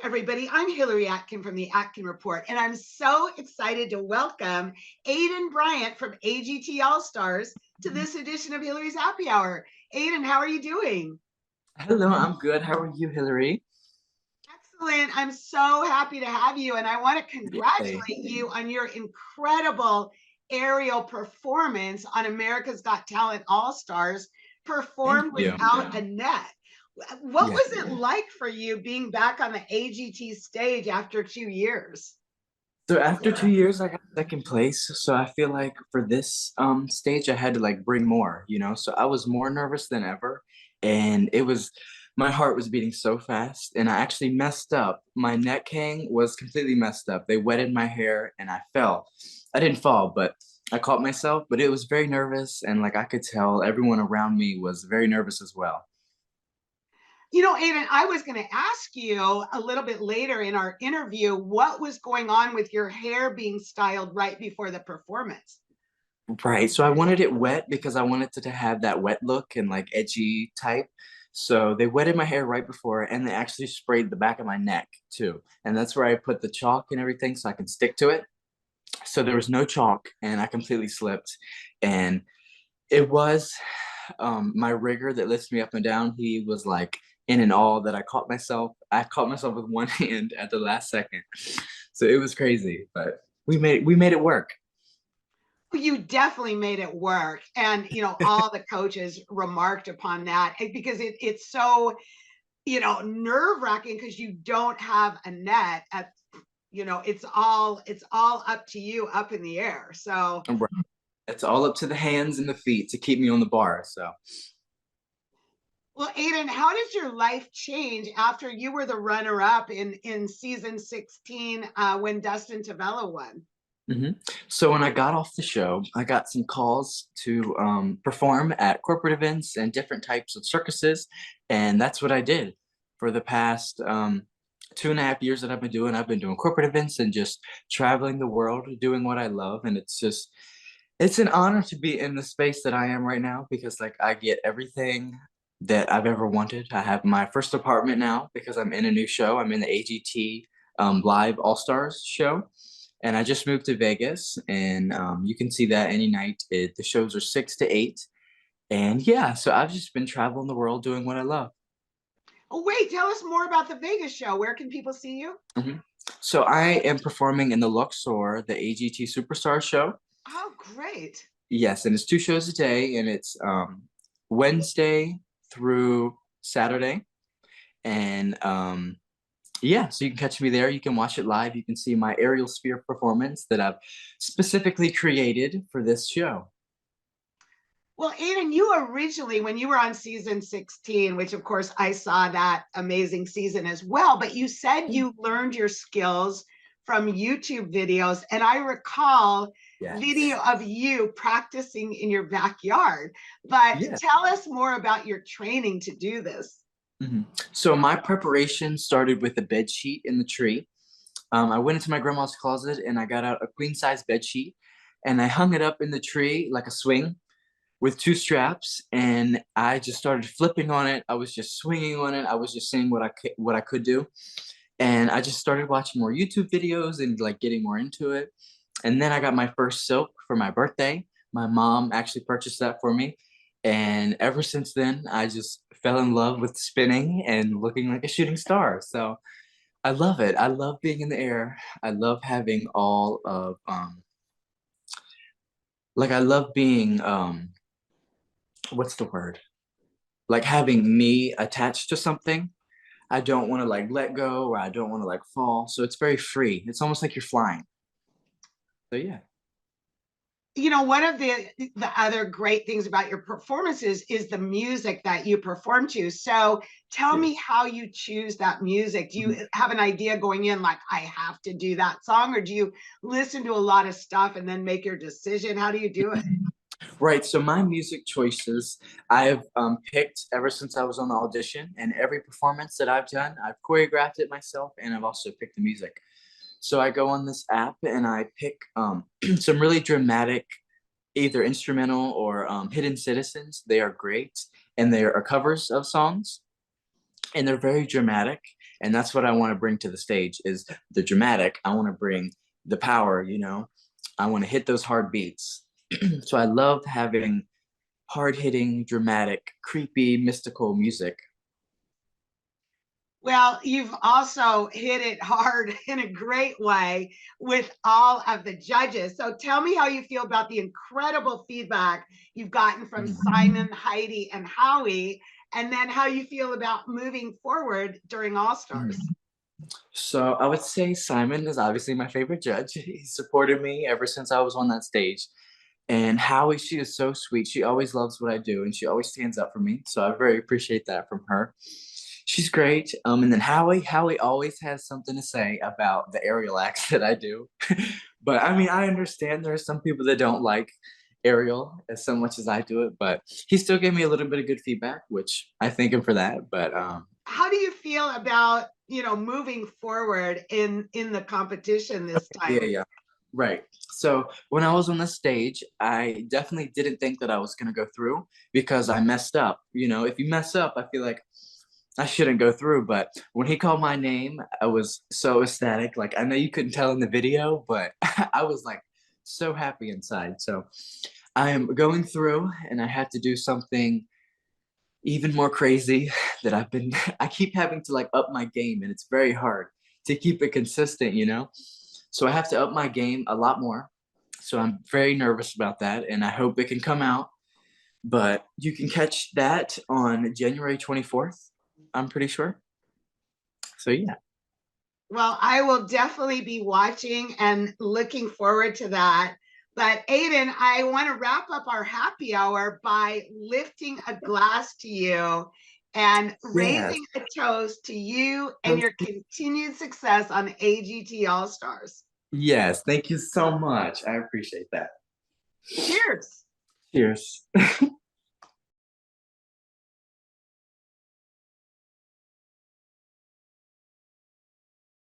everybody. I'm Hillary Atkin from the Atkin Report, and I'm so excited to welcome Aidan Bryant from AGT All-Stars to this edition of Hillary's Happy Hour. Aidan, how are you doing? Hello, I'm good. How are you, Hillary? Excellent. I'm so happy to have you, and I want to Hey, congratulate you on your incredible aerial performance on America's Got Talent All-Stars, thank performed you. without a net. What Yeah. was it like for you being back on the AGT stage after 2 years? So after 2 years, I got second place. So I feel like for this stage, I had to like bring more, you know. So I was more nervous than ever, and it was my heart was beating so fast, and I actually messed up. My neck hang was completely messed up. They wetted my hair, and I fell. I didn't fall, but I caught myself. But it was very nervous, and like I could tell, everyone around me was very nervous as well. Aidan, I was going to ask you a little bit later in our interview what was going on with your hair being styled right before the performance. Right. So I wanted it wet because I wanted it to have that wet look and like edgy type. So they wetted my hair right before, and they actually sprayed the back of my neck too. And that's where I put the chalk and everything so I can stick to it. So there was no chalk, and I completely slipped. And it was my rigger that lifts me up and down. He was like in and all that I caught myself. I caught myself with one hand at the last second. So it was crazy, but we made it work. You definitely made it work. And, all the coaches remarked upon that because it's so, nerve wracking because you don't have a net it's all up to you up in the air. So, It's all up to the hands and the feet to keep me on the bar. So, well, Aidan, how did your life change after you were the runner up in season 16 when Dustin Tavella won? hmm so when I got off the show, I got some calls to perform at corporate events and different types of circuses, and that's what I did for the past 2.5 years that I've been doing. I've been doing corporate events and just traveling the world, doing what I love, and it's an honor to be in the space that I am right now because like I get everything that I've ever wanted. I have my first apartment now because I'm in a new show. I'm in the AGT Live All-Stars show, and I just moved to Vegas, and you can see that any night. The shows are 6 to 8, and yeah, so I've just been traveling the world doing what I love. Oh, wait, tell us more about the Vegas show. Where can people see you? Mhm. So I am performing in the Luxor, the AGT Superstar show. Oh, great. Yes, and it's 2 shows a day, and it's Wednesday through Saturday, and yeah, so you can catch me there. You can watch it live. You can see my aerial sphere performance that I've specifically created for this show. Well, Aidan, you originally, when you were on season 16, which of course I saw that amazing season as well, but you said you learned your skills from YouTube videos. And I recall video Yes. of you practicing in your backyard. But Yeah. tell us more about your training to do this. So my preparation started with a bed sheet in the tree. I went into my grandma's closet and I got out a queen size bed sheet, and I hung it up in the tree like a swing with two straps, and I just started flipping on it. I was just swinging on it. I was just seeing what I could do, and I just started watching more YouTube videos and like getting more into it. And then I got my first silk for my birthday. My mom actually purchased that for me, and ever since then, I just fell in love with spinning and looking like a shooting star. So I love it. I love being in the air. I love having all of like I love being what's the word? Like having me attached to something. I don't want to like let go, or I don't want to like fall. So it's very free. It's almost like you're flying. So yeah. One of the other great things about your performances is the music that you perform to. So tell Yeah. me how you choose that music. Do Mhm. you have an idea going in like I have to do that song, or do you listen to a lot of stuff and then make your decision? How do you do it? Right. So my music choices I've picked ever since I was on the audition, and every performance that I've done, I've choreographed it myself, and I've also picked the music. So I go on this app and I pick some really dramatic, either instrumental or hidden citizens. They are great, and they are covers of songs, and they're very dramatic. And that's what I want to bring to the stage is the dramatic. I want to bring the power, I want to hit those hard beats. So I love having hard-hitting, dramatic, creepy, mystical music. Well, you've also hit it hard in a great way with all of the judges. So tell me how you feel about the incredible feedback you've gotten from Simon, Heidi, and Howie, and then how you feel about moving forward during All-Stars. So I would say Simon is obviously my favorite judge. He supported me ever since I was on that stage. And Howie, she is so sweet. She always loves what I do and she always stands up for me. So I very appreciate that from her. She's great. And then Howie always has something to say about the aerial acts that I do. But I mean, I understand there are some people that don't like aerial as so much as I do it, but he still gave me a little bit of good feedback, which I thank him for that. But how do you feel about moving forward in the competition this time? yeah. Right. So when I was on the stage, I definitely didn't think that I was going to go through because I messed up. If you mess up, I feel like I shouldn't go through. But when he called my name, I was so ecstatic. Like, I know you couldn't tell in the video, but I was like so happy inside. So I am going through and I had to do something even more crazy that I keep having to like up my game and it's very hard to keep it consistent. So I have to up my game a lot more. So I'm very nervous about that and I hope it can come out. But you can catch that on January 24th, I'm pretty sure. So yeah. Well, I will definitely be watching and looking forward to that. But Aidan, I want to wrap up our happy hour by lifting a glass to you and raising a toast to you and your continued success on AGT All-Stars. Yes, thank you so much. I appreciate that. Cheers. Cheers.